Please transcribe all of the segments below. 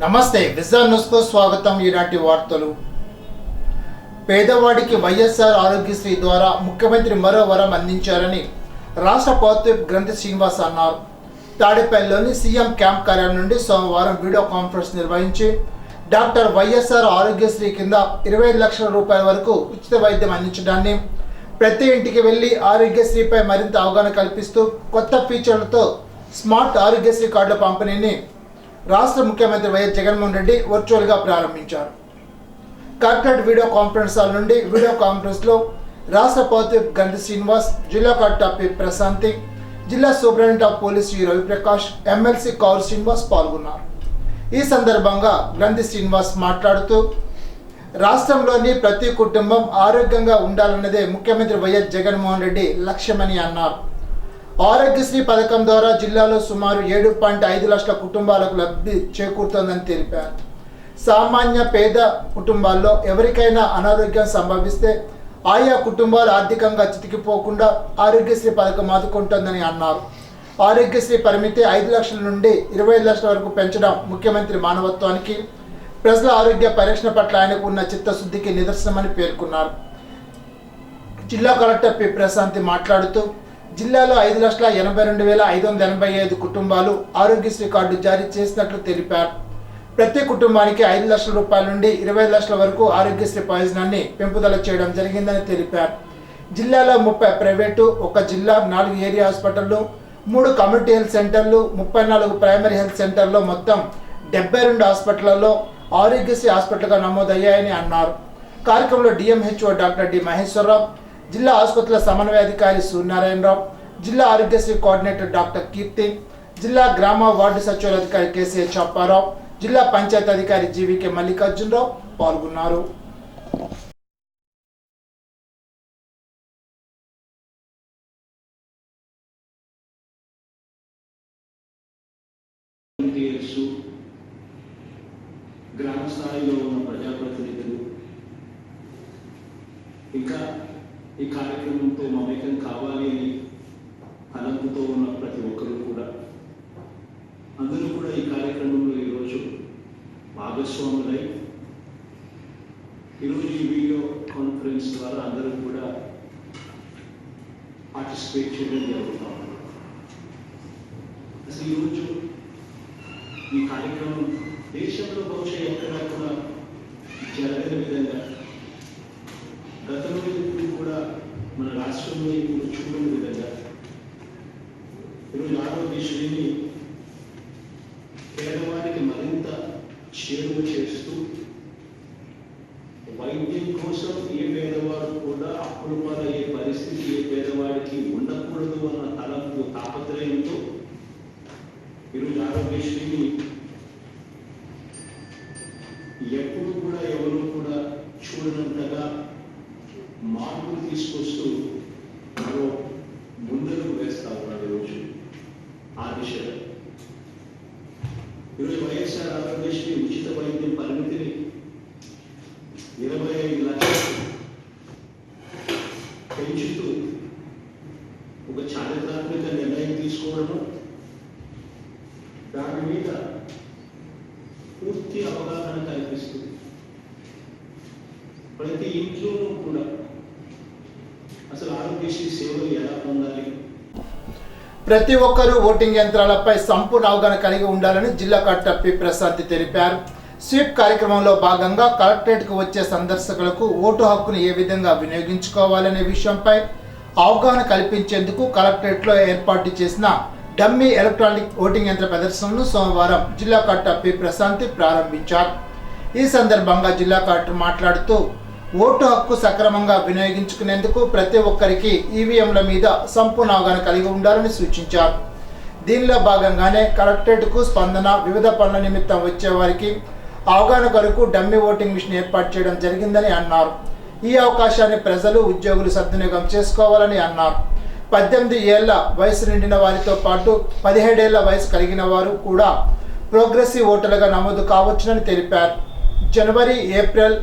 నమస్తే vision news కు స్వాగతం. ఈనాటి వార్తలు. పేదవాడికి వైఎస్ఆర్ ఆరోగ్యశ్రీ ద్వారా ముఖ్యమంత్రి మరో వరం అందించారని రాష్ట్ర పౌరత్వ గ్రంథి శ్రీనివాస్ అన్నారు. తాడేపల్లిలోని సీఎం క్యాంప్ కార్యాలయం నుండి సోమవారం వీడియో కాన్ఫరెన్స్ నిర్వహించి డాక్టర్ వైఎస్ఆర్ ఆరోగ్యశ్రీ కింద 25 లక్షల రూపాయల వరకు ఉచిత వైద్యం అందించడాన్ని, ప్రతి ఇంటికి వెళ్లి ఆరోగ్యశ్రీపై మరింత అవగాహన కల్పిస్తూ కొత్త ఫీచర్లతో స్మార్ట్ ఆరోగ్యశ్రీ కార్డుల పంపిణీని రాష్ట్ర ముఖ్యమంత్రి వైఎస్ జగన్మోహన్ రెడ్డి వర్చువల్గా ప్రారంభించారు. కలెక్టరేట్ వీడియో కాన్ఫరెన్స్ హాల్ నుండి వీడియో కాన్ఫరెన్స్లో రాష్ట్ర పౌరత్వ గ్రంథి శ్రీనివాస్, జిల్లా కలెక్టర్ పి ప్రశాంతి, జిల్లా superintendent of police Shri Raviprakash, MLC Kaur Srinivas పాల్గొన్నారు. ఈ సందర్భంగా గ్రంథి శ్రీనివాస్ మాట్లాడుతూ రాష్ట్రంలోని ప్రతి కుటుంబం ఆరోగ్యంగా ఉండాలన్నదే ముఖ్యమంత్రి వైఎస్ జగన్మోహన్ రెడ్డి లక్ష్యమని అన్నారు. ఆరోగ్యశ్రీ పథకం ద్వారా జిల్లాలో సుమారు 7.5 లక్షల కుటుంబాలకు లబ్ధి చేకూరుతోందని తెలిపారు. సామాన్య పేద కుటుంబాల్లో ఎవరికైనా అనారోగ్యం సంభవిస్తే ఆయా కుటుంబాలు ఆర్థికంగా చితికిపోకుండా ఆరోగ్యశ్రీ పథకం ఆదుకుంటోందని అన్నారు. ఆరోగ్యశ్రీ పరిమితి 5 లక్షల నుండి 25 లక్షల వరకు పెంచడం ముఖ్యమంత్రి మానవత్వానికి, ప్రజల ఆరోగ్య పరిరక్షణ పట్ల ఆయనకు ఉన్న చిత్తశుద్ధికి నిదర్శనమని పేర్కొన్నారు. జిల్లా కలెక్టర్ పి ప్రశాంతి మాట్లాడుతూ జిల్లాలో 5,82,585 కుటుంబాలు ఆరోగ్యశ్రీ కార్డు జారీ చేసినట్లు తెలిపారు. ప్రతి కుటుంబానికి 5 లక్షల రూపాయల నుండి 20 లక్షల వరకు ఆరోగ్యశ్రీ ప్రయోజనాన్ని పెంపుదల చేయడం జరిగిందని తెలిపారు. జిల్లాలో 30 ప్రైవేటు, 1 జిల్లా, 4 ఏరియా హాస్పిటళ్లు, 3 కమ్యూనిటీ హెల్త్ సెంటర్లు, 34 ప్రైమరీ హెల్త్ సెంటర్లో మొత్తం 72 హాస్పిటళ్లలో ఆరోగ్యశ్రీ హాస్పిటల్గా నమోదయ్యాయని అన్నారు. కార్యక్రమంలో డిఎంహెచ్ఓ డాక్టర్ డి మహేశ్వరరావు, జిల్లా ఆసుపత్రుల సమన్వయాధికారి సూర్యనారాయణరావు, జిల్లా ఆరోగ్యశ్రీ కోఆర్డినేటర్ డాక్టర్ కీర్తి, జిల్లా గ్రామ వార్డు సచివాలయాధికారి కేసీఆర్ చప్పారావు, జిల్లా పంచాయతీ అధికారి జీవీకే మల్లికార్జునరావు పాల్గొన్నారు. గ్రామ స్థాయిలో ఉన్న ప్రజాప్రతినిధులు ఇంకా ఈ కార్యక్రమంతో మమేకం కావాలి అని తలంపుతో ఉన్న ప్రతి ఒక్కరూ కూడా అందరూ కూడా ఈ కార్యక్రమంలో ఈరోజు భాగస్వాములై ఈరోజు ఈ వీడియో కాన్ఫరెన్స్ ద్వారా అందరూ కూడా పార్టిసిపేట్ చేయడం జరుగుతూ ఉంది. అసలు ఈరోజు ఈ కార్యక్రమం దేశంలో బహుశా ఎక్కడా కూడా జరగని విధంగా, గతంలో ఇప్పుడు కూడా మన రాష్ట్రంలో ఇప్పుడు చూడని విధంగా ఈరోజు ఆరోగ్యశ్రీని పేదవారికి మరింత చేరువ చేస్తూ వైద్యం కోసం ఏ పేదవాడు కూడా అప్పులు పాలయ్యే పరిస్థితి ఏ పేదవాడికి ఉండకూడదు అన్న తలంపు తాపత్రయంతో ఈరోజు ఆరోగ్యశ్రీని ఎప్పుడు కూడా ఎవరు కూడా చూడనంతగా మార్పులు తీసుకొస్తూ మరో ముందరకు వేస్తా ఉన్నాడు. ఈరోజు ఆ దిశలో ఈరోజు వైఎస్ఆర్ ఆరోగ్యశ్రీ ఉచిత వైద్యం పరిమితిని 25 లక్షలు పెంచుతూ ఒక చారిత్రాత్మక నిర్ణయం తీసుకోవడము, దాని మీద పూర్తి అవగాహన కల్పిస్తుంది. ప్రతి ఇంట్లోనూ కూడా అసలు ఆరోగ్యశ్రీ సేవలు ఎలా పొందాలి, ప్రతి ఒక్కరూ ఓటింగ్ యంత్రాలపై సంపూర్ణ అవగాహన కలిగి ఉండాలని జిల్లా కలెక్టర్ పి ప్రశాంతి తెలిపారు. స్వీప్ కార్యక్రమంలో భాగంగా కలెక్టరేట్కు వచ్చే సందర్శకులకు ఓటు హక్కును ఏ విధంగా వినియోగించుకోవాలనే విషయంపై అవగాహన కల్పించేందుకు కలెక్టరేట్లో ఏర్పాటు చేసిన డమ్మీ ఎలక్ట్రానిక్ ఓటింగ్ యంత్ర ప్రదర్శనను సోమవారం జిల్లా కలెక్టర్ పి ప్రశాంతి ప్రారంభించారు. ఈ సందర్భంగా జిల్లా కలెక్టర్ మాట్లాడుతూ ఓటు హక్కు సక్రమంగా వినియోగించుకునేందుకు ప్రతి ఒక్కరికి ఈవీఎంల మీద సంపూర్ణ అవగాహన కలిగి ఉండాలని సూచించారు. దీనిలో భాగంగానే కలెక్టరేట్కు స్పందన, వివిధ పనుల నిమిత్తం వచ్చే వారికి అవగాహన కొరకు డమ్మీ ఓటింగ్ మిషన్ ఏర్పాటు చేయడం జరిగిందని అన్నారు. ఈ అవకాశాన్ని ప్రజలు, ఉద్యోగులు సద్వినియోగం చేసుకోవాలని అన్నారు. 18 ఏళ్ల వయసు నిండిన వారితో పాటు 17 ఏళ్ల వయసు కలిగిన వారు కూడా ప్రోగ్రెసివ్ ఓటర్లుగా నమోదు కావచ్చునని తెలిపారు. జనవరి, ఏప్రిల్,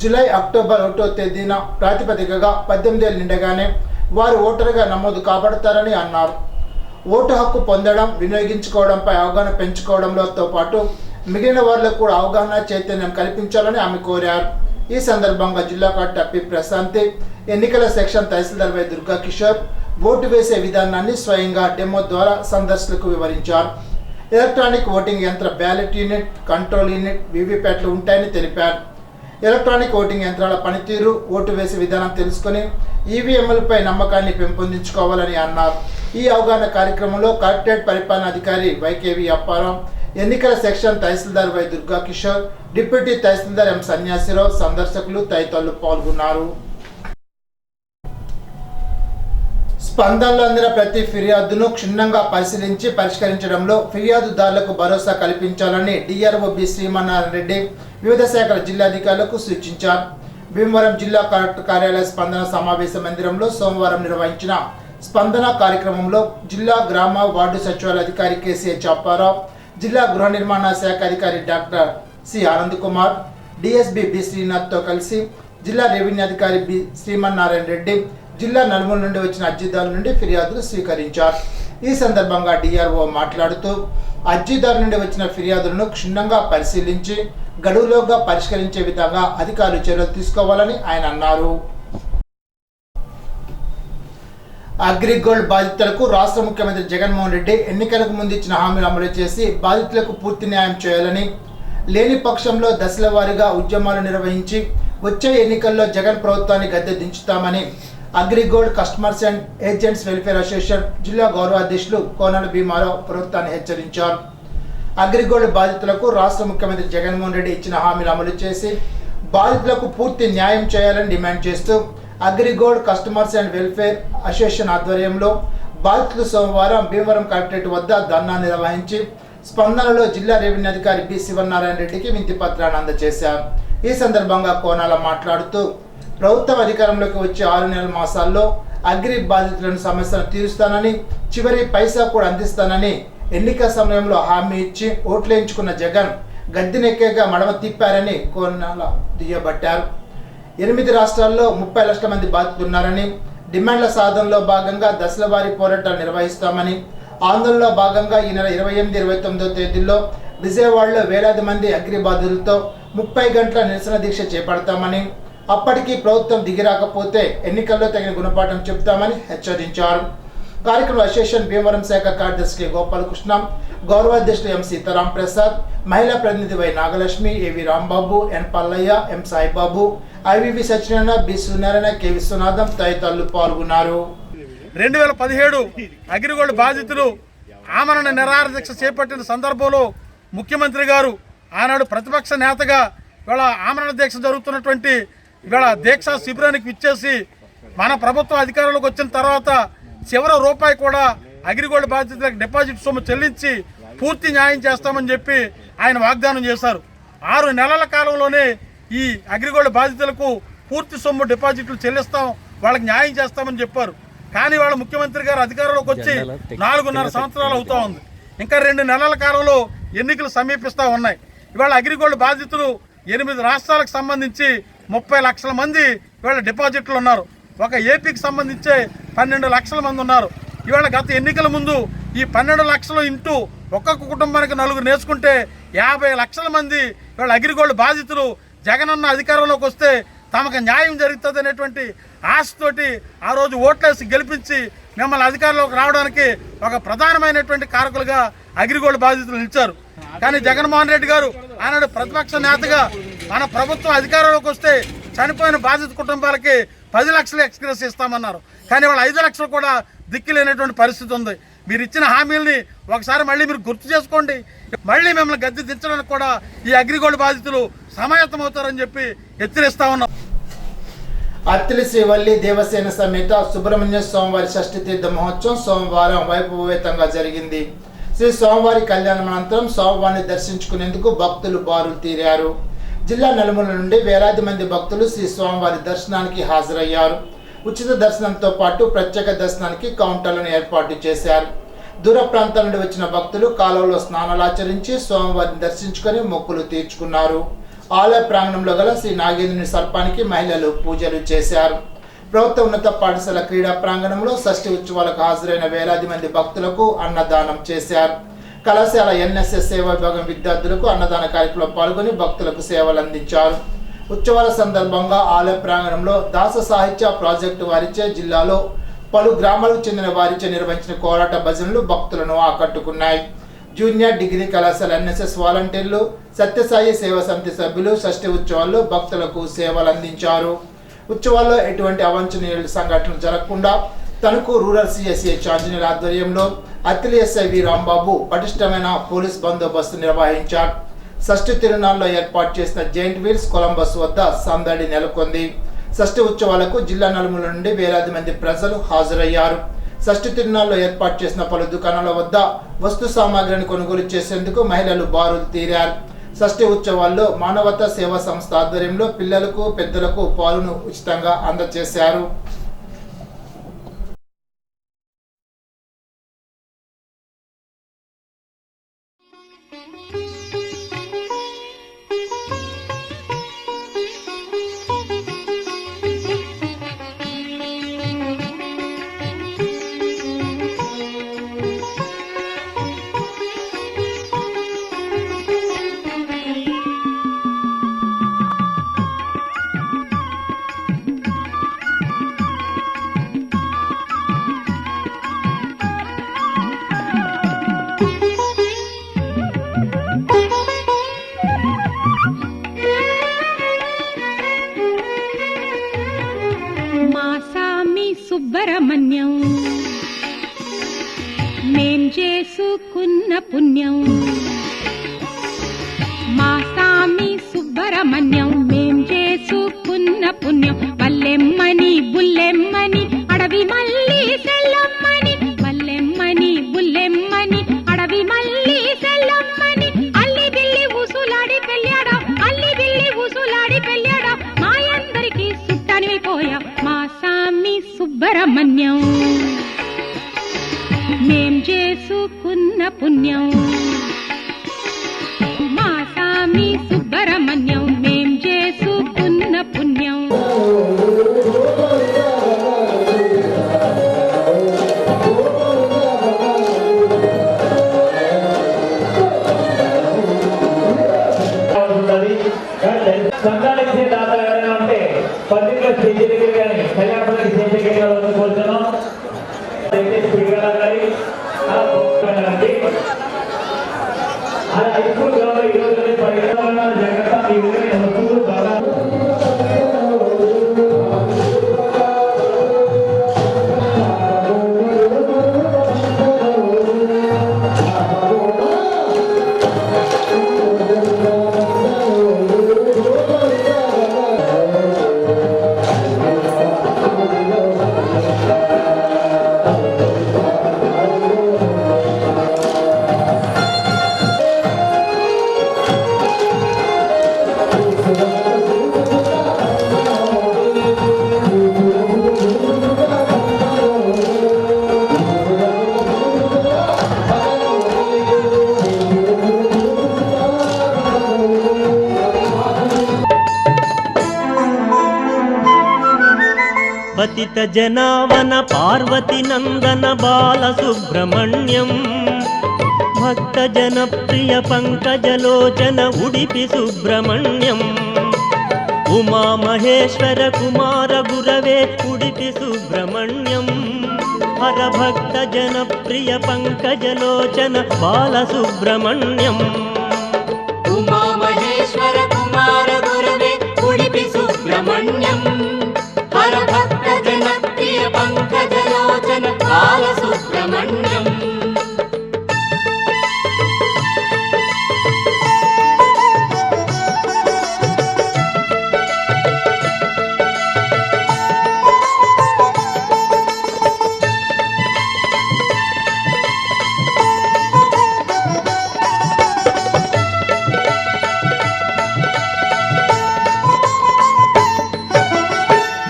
జూలై, అక్టోబర్ 1వ తేదీన ప్రాతిపదికగా 18 ఏళ్ళు నిండగానే వారు ఓటరుగా నమోదు కాబడతారని అన్నారు. ఓటు హక్కు పొందడం, వినియోగించుకోవడంపై అవగాహన పెంచుకోవడంతో పాటు మిగిలిన వారిలో కూడా అవగాహన చైతన్యం కల్పించాలని ఆమె కోరారు. ఈ సందర్భంగా జిల్లా కలెక్టర్ పి ప్రశాంతి, ఎన్నికల సెక్షన్ తహసీల్దార్ వై దుర్గా కిషోర్ ఓటు వేసే విధానాన్ని స్వయంగా డెమో ద్వారా సందర్శకులకు వివరించారు. ఎలక్ట్రానిక్ ఓటింగ్ యంత్ర బ్యాలెట్ యూనిట్, కంట్రోల్ యూనిట్, వీవీప్యాట్లు ఉంటాయని తెలిపారు. ఎలక్ట్రానిక్ ఓటింగ్ యంత్రాల పనితీరు, ఓటు వేసే విధానం తెలుసుకుని ఈవీఎంలపై నమ్మకాన్ని పెంపొందించుకోవాలని అన్నారు. ఈ అవగాహన కార్యక్రమంలో కలెక్టరేట్ పరిపాలనాధికారి వైకేవి అప్పారావు, ఎన్నికల సెక్షన్ తహసీల్దార్ వై దుర్గా కిషోర్, డిప్యూటీ తహసీల్దార్ ఎం సన్యాసిరావు, సందర్శకులు తదితరులు పాల్గొన్నారు. స్పందనలో అందిన ప్రతి ఫిర్యాదును క్షుణ్ణంగా పరిశీలించి పరిష్కరించడంలో ఫిర్యాదుదారులకు భరోసా కల్పించాలని డిఆర్ఓ బి శ్రీమన్నారాయణ రెడ్డి వివిధ శాఖల జిల్లాధికారులకు సూచించారు. భీమవరం జిల్లా కలెక్టర్ కార్యాలయ స్పందన సమావేశ మందిరంలో సోమవారం నిర్వహించిన స్పందన కార్యక్రమంలో జిల్లా గ్రామ వార్డు సచివాలయ అధికారి కేసీహెచ్ అప్పారావు, జిల్లా గృహ నిర్మాణ శాఖ అధికారి doctor C Anand Kumar, DSP B శ్రీనాథ్తో కలిసి జిల్లా రెవెన్యూ అధికారి బి శ్రీమన్నారాయణ రెడ్డి జిల్లా నలుమూల నుండి వచ్చిన అర్జీదారుల నుండి ఫిర్యాదులు స్వీకరించారు. ఈ సందర్భంగా డిఆర్ఓ మాట్లాడుతూ అర్జీదారు నుండి వచ్చిన ఫిర్యాదులను క్షుణ్ణంగా పరిశీలించి గడువులోగా పరిష్కరించే విధంగా అధికారులు చర్యలు తీసుకోవాలని ఆయన అన్నారు. అగ్రిగోల్డ్ బాధితులకు రాష్ట్ర ముఖ్యమంత్రి జగన్మోహన్ రెడ్డి ఎన్నికలకు ముందు ఇచ్చిన హామీలు అమలు చేసి బాధితులకు పూర్తి న్యాయం చేయాలని, లేని పక్షంలో దశల వారీగా ఉద్యమాలు నిర్వహించి వచ్చే ఎన్నికల్లో జగన్ ప్రభుత్వాన్ని గద్దె దించుతామని Agrigold customers and agents welfare association జిల్లా గౌరవ అధ్యక్షులు కోనాల భీమారావు ప్రభుత్వాన్ని హెచ్చరించారు. అగ్రిగోల్డ్ బాధితులకు రాష్ట్ర ముఖ్యమంత్రి జగన్మోహన్ రెడ్డి ఇచ్చిన హామీలు అమలు చేసి బాధితులకు పూర్తి న్యాయం చేయాలని డిమాండ్ చేస్తూ AgriGold customers and welfare association ఆధ్వర్యంలో బాధితులు సోమవారం భీమవరం కలెక్టరేట్ వద్ద ధర్నా నిర్వహించి స్పందనలో జిల్లా రెవెన్యూ అధికారి బి శివనారాయణ రెడ్డికి వినతి పత్రాన్ని అందజేశారు. ఈ సందర్భంగా కోనాల మాట్లాడుతూ ప్రభుత్వం అధికారంలోకి వచ్చే 6 నెలల మాసాల్లో అగ్రి బాధితులను సమస్యలను తీరుస్తానని, చివరి పైసా కూడా అందిస్తానని ఎన్నికల సమయంలో హామీ ఇచ్చి ఓట్లేయించుకున్న జగన్ గద్దెనెక్కేగా మడమ తిప్పారని కోనాల దుయ్యబట్టారు. 8 రాష్ట్రాల్లో 30 లక్షల మంది బాధితులున్నారని, డిమాండ్ల సాధనలో భాగంగా దశల వారీ పోరాటాలు నిర్వహిస్తామని, ఆందోళనలో భాగంగా ఈ నెల 28, 29 తేదీల్లో విజయవాడలో వేలాది మంది అగ్రి బాధితులతో 30 గంటల నిరసన దీక్ష చేపడతామని, అప్పటికీ ప్రభుత్వం దిగిరాకపోతే ఎన్నికల్లో తగిన గుణపాఠం చెప్తామని హెచ్చరించారు. కార్యక్రమంలో అసోసియేషన్ భీమవరం శాఖ కార్యదర్శి కె గోపాలకృష్ణ, గౌరవ అధ్యక్షులు ఎం సీతారాం ప్రసాద్, మహిళా ప్రతినిధి వై నాగలక్ష్మి, ఏవి రాంబాబు, ఎన్ పల్లయ్య, ఎం సాయిబాబు, ఐవివి సత్యనారాయణ, బి సూర్యనారాయణ, కె విశ్వనాథం తదితరులు పాల్గొన్నారు. 2017 అగ్రిగోల్డ్ బాధితులు ఆమరణ నిరాహార దీక్ష చేపట్టిన సందర్భంలో ముఖ్యమంత్రి గారు ఆనాడు ప్రతిపక్ష నేతగా ఇవాళ ఆమరణ దీక్ష జరుగుతున్నటువంటి ఇవాళ దీక్షా శిబిరానికి విచ్చేసి మన ప్రభుత్వం అధికారంలోకి వచ్చిన తర్వాత చివరి రూపాయి కూడా అగ్రిగోల్డ్ బాధితులకు డిపాజిట్ సొమ్ము చెల్లించి పూర్తి న్యాయం చేస్తామని చెప్పి ఆయన వాగ్దానం చేశారు. 6 నెలల కాలంలోనే ఈ అగ్రిగోల్డ్ బాధితులకు పూర్తి సొమ్ము డిపాజిట్లు చెల్లిస్తాం, వాళ్ళకి న్యాయం చేస్తామని చెప్పారు. కానీ వాళ్ళ ముఖ్యమంత్రి గారు అధికారంలోకి వచ్చి 4.5 సంవత్సరాలు అవుతా ఉంది. ఇంకా 2 నెలల కాలంలో ఎన్నికలు సమీపిస్తూ ఉన్నాయి. ఇవాళ అగ్రిగోల్డ్ బాధితులు 8 రాష్ట్రాలకు సంబంధించి 30 లక్షల మంది ఇవాళ డిపాజిట్లు ఉన్నారు. ఒక ఏపీకి సంబంధించే 12 లక్షల మంది ఉన్నారు. ఇవాళ గత ఎన్నికల ముందు ఈ 12 లక్షలు ఇంటూ ఒక్కొక్క కుటుంబానికి 4 నేర్చుకుంటే 50 లక్షల మంది ఇవాళ అగ్రిగోల్డ్ బాధితులు జగనన్న అధికారంలోకి వస్తే తమకు న్యాయం జరుగుతుంది అనేటువంటి ఆశతోటి ఆ రోజు ఓట్లేసి గెలిపించి మిమ్మల్ని అధికారంలోకి రావడానికి ఒక ప్రధానమైనటువంటి కారకులుగా అగ్రిగోల్డ్ బాధితులు నిలిచారు. కానీ జగన్మోహన్ రెడ్డి గారు ఆనాడు ప్రతిపక్ష నేతగా మన ప్రభుత్వం అధికారంలోకి వస్తే చనిపోయిన బాధిత కుటుంబాలకి 10 లక్షలు ఎక్స్గ్రెస్ ఇస్తామన్నారు. కానీ వాళ్ళు 5 లక్షలు కూడా దిక్కులేనటువంటి పరిస్థితి ఉంది. మీరు ఇచ్చిన హామీల్ని ఒకసారి మళ్ళీ మీరు గుర్తు చేసుకోండి. మళ్ళీ మిమ్మల్ని గద్దె దించడానికి కూడా ఈ అగ్రిగోల్డ్ బాధితులు సమాయత్తమవుతారని చెప్పి హెచ్చరిస్తా ఉన్నాం. అత్తిలి శ్రీవల్లి దేవసేన సమేత సుబ్రహ్మణ్య స్వామివారి షష్ఠి తీర్థ మహోత్సవం సోమవారం వైభవోపేతంగా జరిగింది. శ్రీ స్వామివారి కళ్యాణం అనంతరం స్వామివారిని దర్శించుకునేందుకు భక్తులు బారులు తీరారు. జిల్లా నలుమూల నుండి వేలాది మంది భక్తులు శ్రీ స్వామివారి దర్శనానికి హాజరయ్యారు. ఉచిత దర్శనంతో పాటు ప్రత్యేక దర్శనానికి కౌంటర్లను ఏర్పాటు చేశారు. దూర ప్రాంతాల నుండి వచ్చిన భక్తులు కాలువలో స్నానాలు ఆచరించి స్వామివారిని దర్శించుకొని మొక్కులు తీర్చుకున్నారు. ఆలయ ప్రాంగణంలో గల శ్రీ నాగేంద్రుని సర్పానికి మహిళలు పూజలు చేశారు. ప్రభుత్వ ఉన్నత పాఠశాల క్రీడా ప్రాంగణంలో షష్ఠి ఉత్సవాలకు హాజరైన వేలాది మంది భక్తులకు అన్నదానం చేశారు. కళాశాల ఎన్ఎస్ఎస్ సేవా విభాగం విద్యార్థులకు అన్నదాన కార్యక్రమంలో పాల్గొని భక్తులకు సేవలు అందించారు. ఉత్సవాల సందర్భంగా ఆలయ ప్రాంగణంలో దాస సాహిత్య ప్రాజెక్టు వారిచే జిల్లాలో పలు గ్రామాలకు చెందిన వారిచే నిర్వహించిన కోలాట భజనలు భక్తులను ఆకట్టుకున్నాయి. జూనియర్ డిగ్రీ కళాశాల ఎన్ఎస్ఎస్ వాలంటీర్లు, సత్యసాయి సేవా సమితి సభ్యులు షష్ఠి ఉత్సవాల్లో భక్తులకు సేవలు అందించారు. ఉత్సవాల్లో ఎటువంటి అవాంఛనీయ సంఘటనలు జరగకుండా తణుకు రూరల్ సిఎస్ఐ ఆంజనేయుల ఆధ్వర్యంలో అత్తిలి ఎస్ఐ వి రాంబాబు పటిష్టమైన పోలీస్ బందోబస్తు నిర్వహించారు. షష్ఠి తిరునాళ్ళలో ఏర్పాటు చేసిన జైంట్ వీల్స్ కొలంబస్ వద్ద సందడి నెలకొంది. షష్ఠి ఉత్సవాలకు జిల్లా నలుమూల నుండి వేలాది మంది ప్రజలు హాజరయ్యారు. షష్ఠి తిరునాళ్ళలో ఏర్పాటు చేసిన పలు దుకాణాల వద్ద వస్తు సామాగ్రిని కొనుగోలు చేసేందుకు మహిళలు బారులు తీరారు. షష్ఠి ఉత్సవాల్లో మానవతా సేవా సంస్థ ఆధ్వర్యంలో పిల్లలకు పెద్దలకు పాలును ఉచితంగా అందజేశారు. సుబ్రహ్మణ్యం మేం చేసుకున్న పుణ్యం, మా సామి సుబ్రహ్మణ్యం మేం చేసుకున్న పుణ్యం. పల్లెమ్మని బుల్లెమ్మని అడవి మల్లి సెల్లమ్మని, పల్లెమ్మని బుల్లెమ్మని అడవి మల్లి సెల్లమ్మని, అల్లి బిల్లి ఉసులాడి పెళ్ళాడా, అల్లి బిల్లి ఉసులాడి పెళ్ళాడా, మాయందరికీ సుట్టనిపోయా మా సామి సుబ్రహ్మణ్యం మేం చేసుకున్న పుణ్యం. మా సామి సుబ్రహ్మణ్యం మేం చేసుకున్న పుణ్యం. సంఘాలకి దాతలు ఎవరైనా ఉంటే పత్రికల స్టేజ్ దగ్గర కానీ కళ్యాణపల్లి స్టేజ్ దగ్గర కోరుతున్నాం. హై స్కూల్ గ్రౌండ్ ఈ రోజు పరిగణన జాగ్రత్త ఈ విధంగా వస్తువులు బాగా పతిత జనావన పార్వతి నందన బాల సుబ్రహ్మణ్యం, భక్త జనప్రియ పంకజలోచన ఉడిపి సుబ్రహ్మణ్యం, ఉమా మహేశ్వర కుమార గురవే ఉడిపి సుబ్రహ్మణ్యం, హర భక్త జనప్రియ పంకజలోచన బాల సుబ్రహ్మణ్యం, ఉమా మహేశ్వర కుమార గురవే ఉడిపి సుబ్రహ్మణ్యం, హర భక్త జనప్రియ పంకజలోచన బాల సుబ్రహ్మణ్యం.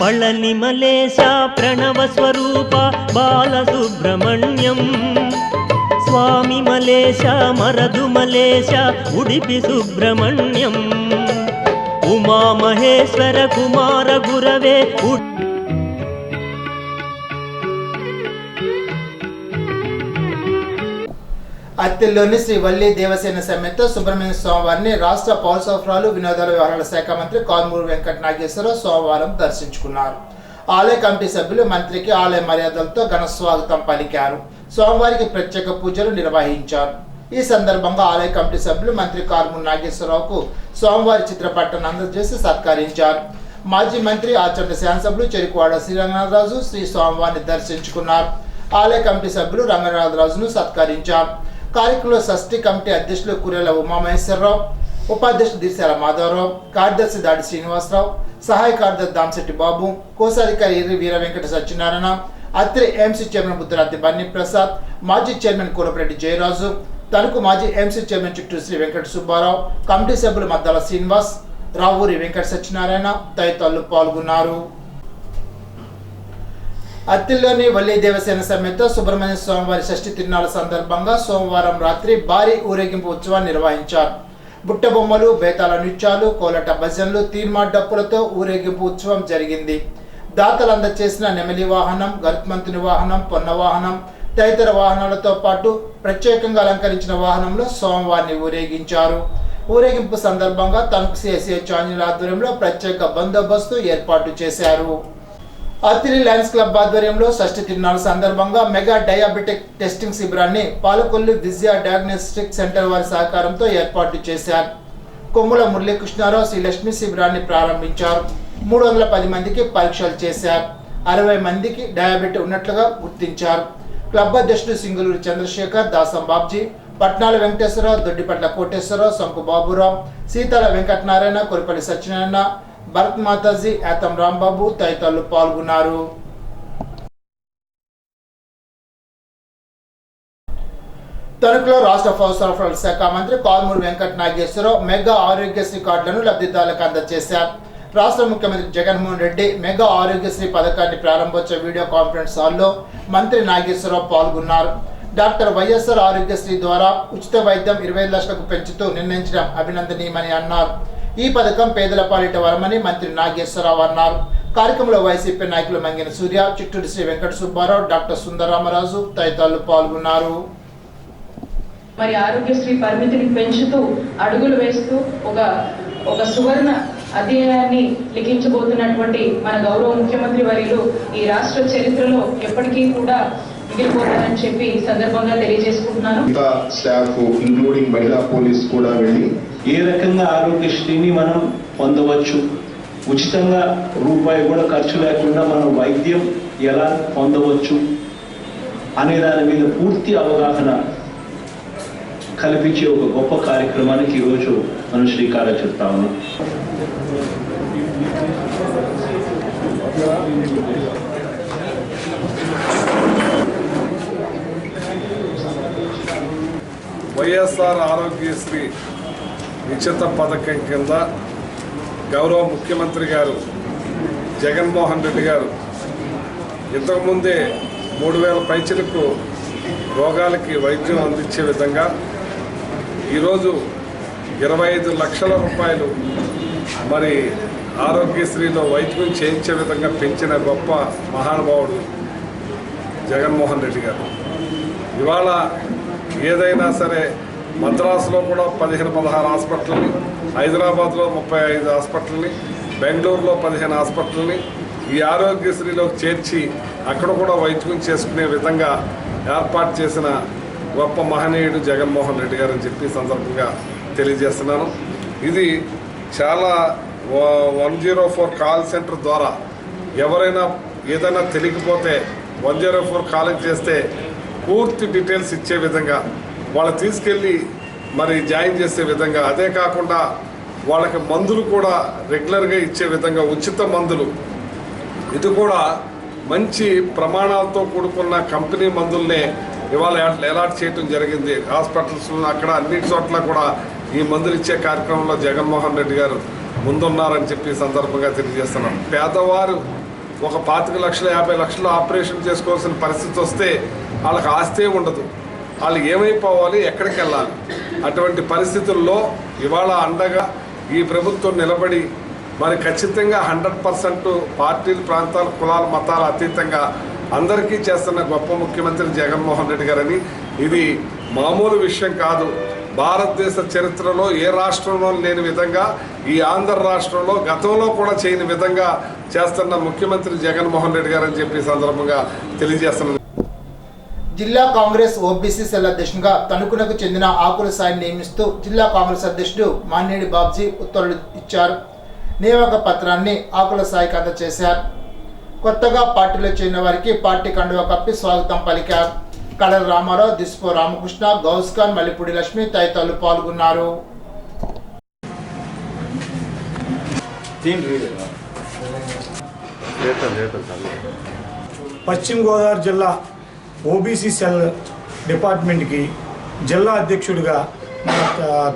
పళని మలేశ ప్రణవ స్వరూప బాల సుబ్రహ్మణ్యం, స్వామి మలేశ మరదు మలేశ ఉడిపి సుబ్రహ్మణ్యం, ఉమా మహేశ్వర కుమార గురవే అత్తిల్లోని శ్రీ వల్లి దేవసేన సమేత సుబ్రహ్మణ్య స్వామివారిని రాష్ట్ర పౌర సరఫరాలు వినోదాల వ్యవహారాల శాఖ మంత్రి కారుమూరి వెంకట నాగేశ్వరరావు సోమవారం దర్శించుకున్నారు. ఆలయ కమిటీ సభ్యులు మంత్రికి ఆలయ మర్యాదలతో ఘన స్వాగతం పలికారు. స్వామివారికి ప్రత్యేక పూజలు నిర్వహించారు. ఈ సందర్భంగా ఆలయ కమిటీ సభ్యులు మంత్రి కారుమూరి నాగేశ్వరరావుకు స్వామివారి చిత్రపటాన్ని అందజేసి సత్కరించారు. మాజీ మంత్రి ఆచంట శాసనసభ్యులు చెరుకువాడ శ్రీరంగనాథరాజు శ్రీ స్వామివారిని దర్శించుకున్నారు. ఆలయ కమిటీ సభ్యులు రంగనాథరాజును సత్కరించారు. కార్యక్రమంలో షష్ఠి కమిటీ అధ్యక్షులు కురేల ఉమామహేశ్వరరావు, ఉపాధ్యక్షులు దిశాల మాధవరావు, కార్యదర్శి దాడి శ్రీనివాసరావు, సహాయ కార్యదర్శి దామశెట్టి బాబు, కోశాధికారి ఎర్రి వీర వెంకట సత్యనారాయణ, అత్రి ఎంసీ చైర్మన్ బుద్ధరాతి బన్నీ ప్రసాద్, మాజీ చైర్మన్ కూరపరెడ్డి జయరాజు, తణుకు మాజీ ఎంసీ చైర్మన్ చుట్టూ శ్రీ వెంకట సుబ్బారావు, కమిటీ సభ్యులు మద్దాల శ్రీనివాస్, రావూరి వెంకట సత్యనారాయణ తదితరులు పాల్గొన్నారు. అత్తిల్లోని వల్లి దేవసేన సమేత సుబ్రహ్మణ్య స్వామివారి షష్ఠి తిరునాళ్ల సందర్భంగా సోమవారం రాత్రి భారీ ఊరేగింపు ఉత్సవాన్ని నిర్వహించారు. బుట్ట బొమ్మలు, బేతాళ నృత్యాలు, కోలట భజనలు, తీర్మా డప్పులతో ఊరేగింపు ఉత్సవం జరిగింది. దాతలు అందచేసిన నెమలి వాహనం, గరుత్మంతుని వాహనం, పొన్న వాహనం తదితర వాహనాలతో పాటు ప్రత్యేకంగా అలంకరించిన వాహనంలో స్వామివారిని ఊరేగించారు. ఊరేగింపు సందర్భంగా తణుకు సిఐసిహెచ్ ఆంజనేయుల ఆధ్వర్యంలో ప్రత్యేక బందోబస్తు ఏర్పాటు చేశారు. అత్తిలి లయన్స్ క్లబ్ ఆధ్వర్యంలో షష్ఠి తిరునాళ్ల సందర్భంగా మెగా డయాబెటిక్ టెస్టింగ్ శిబిరాన్ని పాలకొల్లు విజయ డయాగ్నోస్టిక్ సెంటర్ వారి సహకారంతో ఏర్పాటు చేశారు. కొమ్ముల మురళీకృష్ణారావు శ్రీలక్ష్మి శిబిరాన్ని ప్రారంభించారు. 310 మందికి పరీక్షలు చేశారు. 60 మందికి డయాబెటిక్ ఉన్నట్లుగా గుర్తించారు. క్లబ్ అధ్యక్షుడు సింగులూరు చంద్రశేఖర్, దాసం బాబ్జీ, పట్నాల వెంకటేశ్వరరావు, దొడ్డిపట్ల కోటేశ్వరరావు, శంకు బాబురావు, సీతాల వెంకటనారాయణ, కొరిపల్లి సత్యనారాయణ, భరత్ మాతాజీ, యాతం రాంబాబు తదితరులు పాల్గొన్నారు. తణుకులో రాష్ట్ర పౌర సరఫరాల శాఖ మంత్రి కారుమూరి వెంకట నాగేశ్వరరావు మెగా ఆరోగ్యశ్రీ కార్డులను లబ్ధిదారులకు అందజేశారు. రాష్ట్ర ముఖ్యమంత్రి జగన్మోహన్ రెడ్డి మెగా ఆరోగ్యశ్రీ పథకాన్ని ప్రారంభోత్సవ వీడియో కాన్ఫరెన్స్ హాల్లో మంత్రి నాగేశ్వరరావు పాల్గొన్నారు. డాక్టర్ వైఎస్ఆర్ ఆరోగ్యశ్రీ ద్వారా ఉచిత వైద్యం 25 లక్షలకు పెంచుతూ నిర్ణయించడం అభినందనీయమని అన్నారు. ఈ పథకం పేదల పాలిట వరమని మంత్రి నాగేశ్వరరావు అన్నారు. కార్యక్రమంలో వైసీపీ నాయకులు మంగిన సూర్య, చిట్టూరి శ్రీ వెంకట సుబ్బారావు, డాక్టర్ సుందరరామరాజు తదితరులు పాల్గొన్నారు. మరి ఆరోగ్యశ్రీ పరిమితిని పెంచుతూ అడుగులు వేస్తూ ఒక సువర్ణ అధ్యాయాన్ని లిఖించబోతున్నటువంటి మన గౌరవ ముఖ్యమంత్రి వర్యులు ఈ రాష్ట్ర చరిత్రలో ఎప్పటికీ కూడా మిగిలిపోతారని చెప్పి ఈ సందర్భంగా తెలియజేసుకుంటున్నాను. స్టాఫ్ ఇంక్లూడింగ్ మహిళా పోలీస్ కూడా వెళ్ళి ఏ రకంగా ఆరోగ్యశ్రీని మనం పొందవచ్చు, ఉచితంగా రూపాయి కూడా ఖర్చు లేకుండా మనం వైద్యం ఎలా పొందవచ్చు అనే దాని మీద పూర్తి అవగాహన కల్పించే ఒక గొప్ప కార్యక్రమానికి ఈరోజు మనం శ్రీకారం చుడతా ఉన్నాం. వైఎస్ఆర్ ఆరోగ్యశ్రీ ఉచిత పథకం కింద గౌరవ ముఖ్యమంత్రి గారు జగన్మోహన్ రెడ్డి గారు ఇంతకుముందే 3000 పైచిలకు రోగాలకి వైద్యం అందించే విధంగా ఈరోజు 25 లక్షల రూపాయలు మరి ఆరోగ్యశ్రీలో వైద్యం చేయించే విధంగా పెంచిన గొప్ప మహానుభావుడు జగన్మోహన్ రెడ్డి గారు. ఇవాళ ఏదైనా సరే మద్రాసులో కూడా 15-16 హాస్పిటల్ని, హైదరాబాద్లో 35 హాస్పిటల్ని, బెంగళూరులో 15 హాస్పిటల్ని ఈ ఆరోగ్యశ్రీలోకి చేర్చి అక్కడ కూడా వైద్యం చేసుకునే విధంగా ఏర్పాటు చేసిన గొప్ప మహనీయుడు జగన్మోహన్ రెడ్డి గారు అని చెప్పి సందర్భంగా తెలియజేస్తున్నాను. ఇది చాలా 104 కాల్ సెంటర్ ద్వారా ఎవరైనా ఏదైనా తెలియకపోతే 104 కాల్ చేస్తే పూర్తి డీటెయిల్స్ ఇచ్చే విధంగా వాళ్ళు తీసుకెళ్ళి మరి జాయిన్ చేసే విధంగా, అదే కాకుండా వాళ్ళకి మందులు కూడా రెగ్యులర్గా ఇచ్చే విధంగా ఉచిత మందులు, ఇది కూడా మంచి ప్రమాణాలతో కూడుకున్న కంపెనీ మందుల్నే ఇవాళ అలాట్ చేయడం జరిగింది. హాస్పిటల్స్లో అక్కడ అన్ని చోట్ల కూడా ఈ మందులు ఇచ్చే కార్యక్రమంలో జగన్మోహన్ రెడ్డి గారు ముందున్నారని చెప్పి సందర్భంగా తెలియజేస్తున్నాం. పేదవారు ఒక 25 లక్షలు 50 లక్షలు ఆపరేషన్ చేసుకోవాల్సిన పరిస్థితి వస్తే వాళ్ళకి ఆస్తే ఉండదు. వాళ్ళు ఏమైపోవాలి, ఎక్కడికి వెళ్ళాలి? అటువంటి పరిస్థితుల్లో ఇవాళ అండగా ఈ ప్రభుత్వం నిలబడి మరి ఖచ్చితంగా 100% పార్టీలు, ప్రాంతాలు, కులాలు, మతాలు అతీతంగా అందరికీ చేస్తున్న గొప్ప ముఖ్యమంత్రి జగన్మోహన్ రెడ్డి గారని, ఇది మామూలు విషయం కాదు. భారతదేశ చరిత్రలో ఏ రాష్ట్రంలో లేని విధంగా ఈ ఆంధ్ర రాష్ట్రంలో గతంలో కూడా చేయని విధంగా చేస్తున్న ముఖ్యమంత్రి జగన్మోహన్ రెడ్డి గారు అని చెప్పి సందర్భంగా తెలియజేస్తున్నారు. జిల్లా కాంగ్రెస్ ఓబీసీ సెల్ అధ్యక్షునిగా తణుకునకు చెందిన ఆకుల సాయిని నియమిస్తూ జిల్లా కాంగ్రెస్ అధ్యక్షుడు మాన్నేడి బాబ్జీ ఉత్తర్వులు ఇచ్చారు. నియామక పత్రాన్ని ఆకుల సాయికి అందజేశారు. కొత్తగా పార్టీలో చేరిన వారికి పార్టీ కండువా కప్పి స్వాగతం పలికారు. కడల రామారావు, దిస్పో రామకృష్ణ, గౌస్ ఖాన్, మల్లిపూడి లక్ష్మి తదితరులు పాల్గొన్నారు. పశ్చిమ గోదావరి జిల్లా ఓబీసీ సెల్ డిపార్ట్మెంట్కి జిల్లా అధ్యక్షుడిగా మన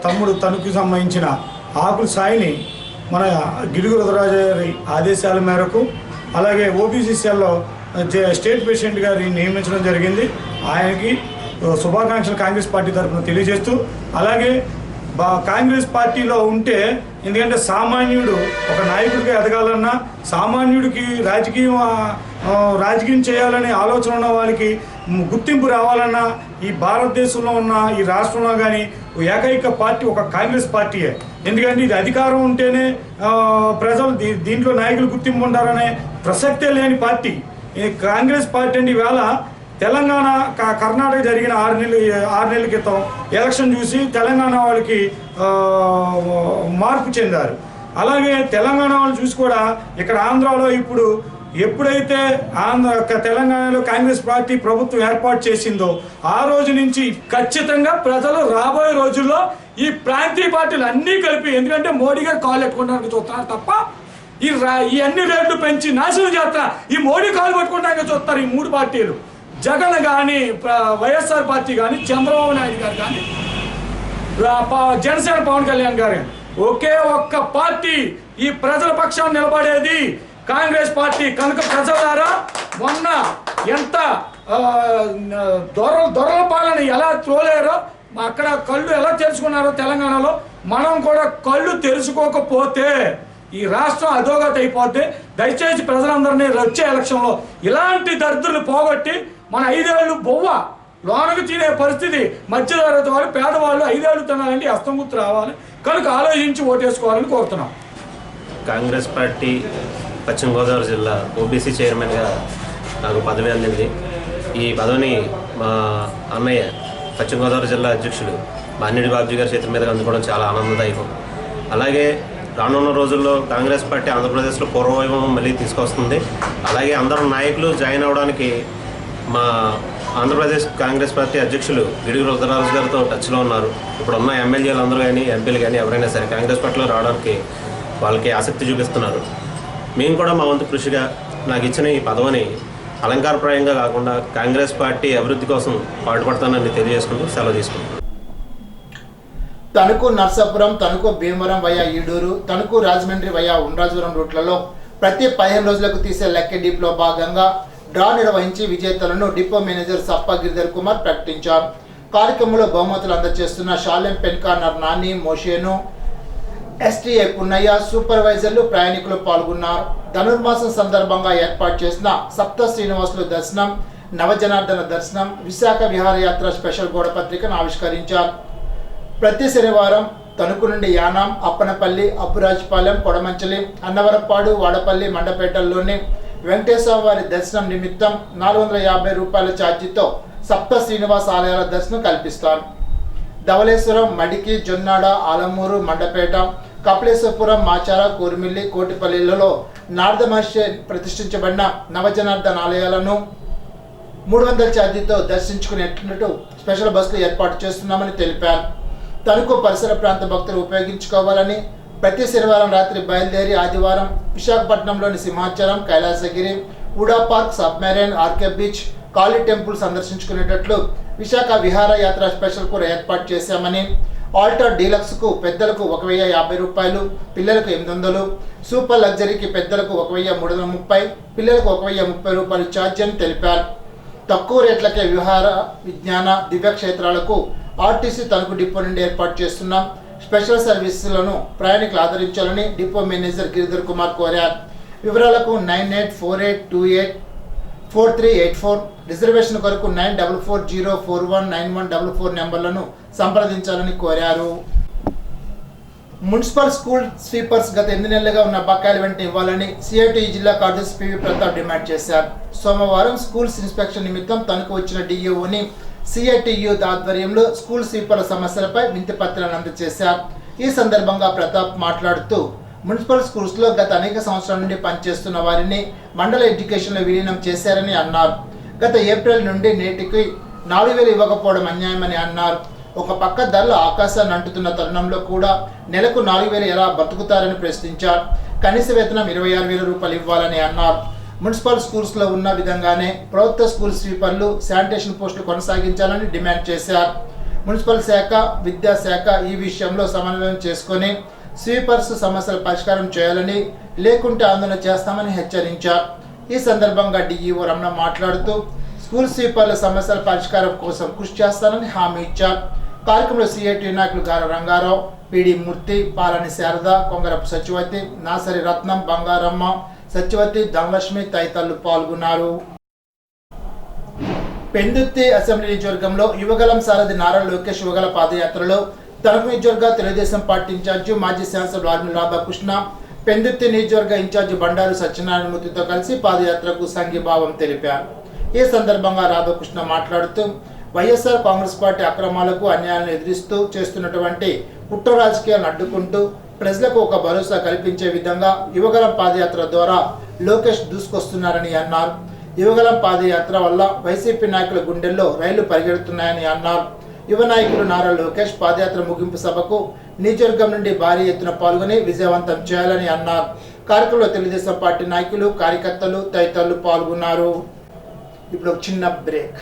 తమ్ముడు తణుకు సంబంధించిన ఆకుల సాయిని మన గిడుగు రుద్రరాజు గారి ఆదేశాల మేరకు, అలాగే ఓబీసీ సెల్లో స్టేట్ ప్రెసిడెంట్ గారిని నియమించడం జరిగింది. ఆయనకి శుభాకాంక్షలు కాంగ్రెస్ పార్టీ తరఫున తెలియజేస్తూ, అలాగే కాంగ్రెస్ పార్టీలో ఉంటే ఎందుకంటే సామాన్యుడు ఒక నాయకుడిగా ఎదగాలన్నా, సామాన్యుడికి రాజకీయం చేయాలనే ఆలోచన ఉన్న వాళ్ళకి గుర్తింపు రావాలన్నా ఈ భారతదేశంలో ఉన్న ఈ రాష్ట్రంలో కానీ ఏకైక పార్టీ ఒక కాంగ్రెస్ పార్టీయే. ఎందుకంటే ఇది అధికారం ఉంటేనే ప్రజలు దీంట్లో నాయకులు గుర్తింపు ఉంటారనే ప్రసక్తే లేని పార్టీ కాంగ్రెస్ పార్టీ. అండి ఈవేళ తెలంగాణ కర్ణాటక జరిగిన 6 నెలల క్రితం ఎలక్షన్ చూసి తెలంగాణ వాళ్ళకి మార్పు చెందారు. అలాగే తెలంగాణ వాళ్ళు చూసి కూడా ఇక్కడ ఆంధ్రాలో ఎప్పుడైతే తెలంగాణలో కాంగ్రెస్ పార్టీ ప్రభుత్వం ఏర్పాటు చేసిందో ఆ రోజు నుంచి ఖచ్చితంగా ప్రజలు రాబోయే రోజుల్లో ఈ ప్రాంతీయ పార్టీలు అన్నీ కలిపి, ఎందుకంటే మోడీ గారు కాళ్ళు ఎట్టుకోవడానికి చూస్తున్నారు తప్ప ఈ అన్ని రేట్లు పెంచి నాశనం చేస్తారు. ఈ మోడీ కాళ్ళు పట్టుకోవడానికి చూస్తారు ఈ 3 పార్టీలు. జగన్ కానీ, వైఎస్ఆర్ పార్టీ కానీ, చంద్రబాబు నాయుడు గారు కానీ, జనసేన పవన్ కళ్యాణ్ గారు, ఒకే ఒక్క పార్టీ ఈ ప్రజల పక్షాన్ని నిలబడేది కాంగ్రెస్ పార్టీ. కనుక ప్రజలారా మొన్న ఎంత దొరల పాలన ఎలా తోలేరో, అక్కడ కళ్ళు ఎలా తెరుచుకున్నారో తెలంగాణలో, మనం కూడా కళ్ళు తెరుచుకోకపోతే ఈ రాష్ట్రం అధోగతి అయిపోతే దయచేసి ప్రజలందరినీ వచ్చే ఎలక్షన్లో ఇలాంటి దరిద్రులు పోగొట్టి మన 5 ఏళ్ళు బొవ్వ లోనకు తినే పరిస్థితి మధ్యతరగతి వాళ్ళు, పేదవాళ్ళు 5 ఏళ్ళు తినాలంటే అస్తం గుర్తు రావాలి. కనుక ఆలోచించి ఓటేసుకోవాలని కోరుతున్నాం. కాంగ్రెస్ పార్టీ పశ్చిమ గోదావరి జిల్లా ఓబీసీ చైర్మన్గా నాకు పదవి అందింది. ఈ పదవిని మా అన్నయ్య పశ్చిమ గోదావరి జిల్లా అధ్యక్షుడు మాన్నేడి బాబ్జీ గారి చేతుల మీదుగా అందుకోవడం చాలా ఆనందదాయకం. అలాగే రానున్న రోజుల్లో కాంగ్రెస్ పార్టీ ఆంధ్రప్రదేశ్లో పూర్వవైభవం మళ్ళీ తీసుకొస్తుంది. అలాగే అందరూ నాయకులు జాయిన్ అవ్వడానికి మా ఆంధ్రప్రదేశ్ కాంగ్రెస్ పార్టీ అధ్యక్షులు గిడుగు రుద్రరాజు గారితో టచ్లో ఉన్నారు. ఇప్పుడు ఉన్న ఎమ్మెల్యేలు అందరూ కానీ, ఎంపీలు కానీ ఎవరైనా సరే కాంగ్రెస్ పార్టీలో రావడానికి వాళ్ళకి ఆసక్తి చూపిస్తున్నారు. మేము కూడా మా వంతు కృషిగా నాకు ఇచ్చిన ఈ పదవిని అలంకారప్రాయంగా కాకుండా కాంగ్రెస్ పార్టీ అభివృద్ధి కోసం పాటుపడతానని తెలియజేసుకుంటూ సెలవు తీసుకుంటాం. తణుకు నర్సాపురం, తణుకు భీమవరం వయా ఈడూరు, తణుకు రాజమండ్రి వయా ఉండ్రాజవరం రూట్లలో ప్రతి 15 రోజులకు తీసే లెక్క డిపోలో భాగంగా డ్రా నిర్వహించి విజేతలను డిపో మేనేజర్ సప్ప గిరిధర్ కుమార్ ప్రకటించారు. కార్యక్రమంలో బహుమతులు అందజేస్తున్న షాలెం పెన్కానర్ నాని, మోషేను, ఎస్టీఏ పున్నయ్య, సూపర్వైజర్లు, ప్రయాణికులు పాల్గొన్నారు. ధనుర్మాసం సందర్భంగా ఏర్పాటు చేసిన సప్త శ్రీనివాసులు దర్శనం, నవజనార్దన దర్శనం, విశాఖ విహారయాత్ర స్పెషల్ గోడపత్రికను ఆవిష్కరించారు. ప్రతి శనివారం తణుకు నుండి యానాం, అప్పనపల్లి, అబ్బురాజపాలెం, కొడమంచలి, అన్నవరపాడు, వాడపల్లి, మండపేటల్లోని వెంకటేశ్వర వారి దర్శనం నిమిత్తం 450 రూపాయల ఛార్జీతో సప్త శ్రీనివాస ఆలయాల దర్శనం కల్పిస్తారు. ధవళేశ్వరం, మడికి, జొన్నాడ, ఆలమూరు, మండపేట, కపిలేశ్వరపురం, మాచార, కోరిమిల్లి, కోటిపల్లిలలో నారద మహర్షి ప్రతిష్ఠించబడిన నవజనార్దన ఆలయాలను 300 ఛార్జీతో దర్శించుకునేటట్టు స్పెషల్ బస్సులు ఏర్పాటు చేస్తున్నామని తెలిపారు. తణుకు పరిసర ప్రాంత భక్తులు ఉపయోగించుకోవాలని, ప్రతి శనివారం రాత్రి బయలుదేరి ఆదివారం విశాఖపట్నంలోని Simhachalam, Kailasagiri, VUDA park, submarine, RK beach, Kali temple సందర్శించుకునేటట్లు విశాఖ విహారయాత్ర స్పెషల్ కూడా ఏర్పాటు చేశామని, ఆల్టా డీలక్స్కు పెద్దలకు 1050 రూపాయలు, పిల్లలకు 800, సూపర్ లగ్జరీకి పెద్దలకు 1330, పిల్లలకు 1030 రూపాయలు ఛార్జ్ అని తెలిపారు. తక్కువ రేట్లకే విహార, విజ్ఞాన, దివ్యక్షేత్రాలకు ఆర్టీసీ తణుకు డిపో నుండి ఏర్పాటు చేస్తున్నాం. స్పెషల్ సర్వీసులను ప్రయాణికులు ఆదరించాలని డిపో మేనేజర్ గిరిధర్ కుమార్ కోరారు. వివరాలకు 984828 4384. రిజర్వేషన్ కొరకు 9440419144 నెంబర్లను సంప్రదించాలని కోరారు. మున్సిపల్ స్కూల్ స్వీపర్స్ గత 8 నెలలుగా ఉన్న బకాయిలు వెంటనే ఇవ్వాలని సిఐటియు జిల్లా కార్యదర్శి పివి ప్రతాప్ డిమాండ్ చేశారు. సోమవారం స్కూల్స్ ఇన్స్పెక్షన్ నిమిత్తం తనకు వచ్చిన డిఈఓని సిఐటియు ఆధ్వర్యంలో స్కూల్ స్వీపర్ల సమస్యలపై వినతి పత్రాలను అందజేశారు. ఈ సందర్భంగా ప్రతాప్ మాట్లాడుతూ మున్సిపల్ స్కూల్స్లో గత అనేక సంవత్సరాల నుండి పనిచేస్తున్న వారిని మండల ఎడ్యుకేషన్లో విలీనం చేశారని అన్నారు. గత ఏప్రిల్ నుండి నేటికి 4,000 ఇవ్వకపోవడం అన్యాయమని అన్నారు. ఒక పక్క ధరలు ఆకాశాన్ని అంటుతున్న తరుణంలో కూడా నెలకు 4,000 ఎలా బతుకుతారని ప్రశ్నించారు. కనీస వేతనం 26,000 రూపాయలు ఇవ్వాలని అన్నారు. మున్సిపల్ స్కూల్స్లో ఉన్న విధంగానే ప్రభుత్వ స్కూల్ స్వీపర్లు, శానిటేషన్ పోస్టులు కొనసాగించాలని డిమాండ్ చేశారు. మున్సిపల్ శాఖ, విద్యాశాఖ ఈ విషయంలో సమన్వయం చేసుకొని స్వీపర్స్ సమస్యల పరిష్కారం చేయాలని, లేకుంటే ఆందోళన చేస్తామని హెచ్చరించారు. ఈ సందర్భంగా డిఈఓ రమణ మాట్లాడుతూ స్కూల్ స్వీపర్ల సమస్యల పరిష్కారం కోసం కృషి చేస్తానని హామీ ఇచ్చారు. కార్యక్రమంలో సిఐటియు నాయకులు గార రంగారావు, పిడి మూర్తి, పాలని శారద, కొంగరపు సత్యవతి, నాసరి రత్నం, బంగారమ్మ, సత్యవతి, ధనలక్ష్మి తదితరులు పాల్గొన్నారు. పెందుర్తి అసెంబ్లీ నియోజకవర్గంలో యువగలం సారథి నారా లోకేష్ యువగల పాదయాత్రలో తణుకు నియోజకవర్గ తెలుగుదేశం పార్టీ ఇన్ఛార్జి మాజీ శాసనసభ్యులు ఆర్మీ రాధాకృష్ణ, పెందుర్తి నియోజకవర్గ ఇన్ఛార్జి బండారు సత్యనారాయణమూర్తితో కలిసి పాదయాత్రకు సంఘీభావం తెలిపారు. ఈ సందర్భంగా రాధాకృష్ణ మాట్లాడుతూ వైఎస్ఆర్ కాంగ్రెస్ పార్టీ అక్రమాలకు, అన్యాయాలను ఎదిరిస్తూ చేస్తున్నటువంటి కుట్ర రాజకీయాలను అడ్డుకుంటూ ప్రజలకు ఒక భరోసా కల్పించే విధంగా యువగలం పాదయాత్ర ద్వారా లోకేష్ దూసుకొస్తున్నారని అన్నారు. యువగలం పాదయాత్ర వల్ల వైసీపీ నాయకుల గుండెల్లో రైళ్లు పరిగెడుతున్నాయని అన్నారు. యువ నాయకులు నారా లోకేష్ పాదయాత్ర ముగింపు సభకు నియోజకవర్గం నుండి భారీ ఎత్తున పాల్గొని విజయవంతం చేయాలని అన్నారు. కార్యక్రమంలో తెలుగుదేశం పార్టీ నాయకులు, కార్యకర్తలు తదితరులు పాల్గొన్నారు. ఇప్పుడు ఒక చిన్న బ్రేక్.